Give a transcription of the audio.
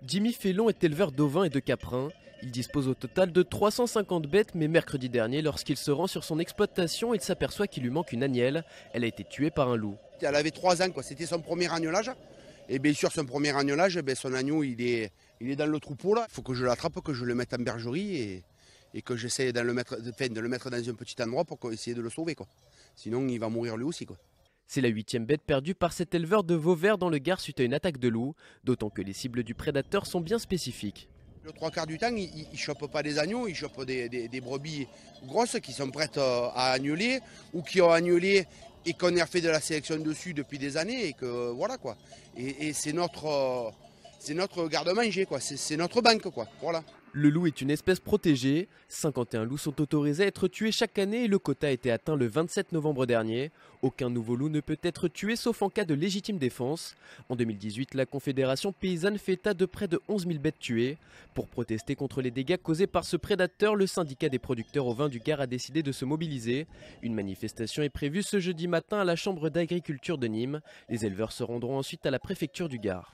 Jimmy Félon est éleveur d'ovins et de caprins. Il dispose au total de 350 bêtes, mais mercredi dernier, lorsqu'il se rend sur son exploitation, il s'aperçoit qu'il lui manque une agnelle. Elle a été tuée par un loup. Elle avait 3 ans, c'était son premier agnelage. Et bien sûr, son premier agnelage, son agneau, il est dans le troupeau là. Il faut que je l'attrape, que je le mette en bergerie et que j'essaie de le mettre dans un petit endroit pour essayer de le sauver, quoi. Sinon, il va mourir lui aussi, quoi. C'est la 8e bête perdue par cet éleveur de Vauvert dans le Gard suite à une attaque de loup, d'autant que les cibles du prédateur sont bien spécifiques. Le 3/4 du temps, il ne chope pas des agneaux, il chope des brebis grosses qui sont prêtes à agneler ou qui ont agnelé et qu'on a fait de la sélection dessus depuis des années et que voilà quoi. Et c'est notre garde-manger quoi, c'est notre banque quoi, voilà. Le loup est une espèce protégée. 51 loups sont autorisés à être tués chaque année et le quota a été atteint le 27 novembre dernier. Aucun nouveau loup ne peut être tué sauf en cas de légitime défense. En 2018, la Confédération paysanne fait état de près de 11 000 bêtes tuées. Pour protester contre les dégâts causés par ce prédateur, le syndicat des producteurs ovins du Gard a décidé de se mobiliser. Une manifestation est prévue ce jeudi matin à la Chambre d'agriculture de Nîmes. Les éleveurs se rendront ensuite à la préfecture du Gard.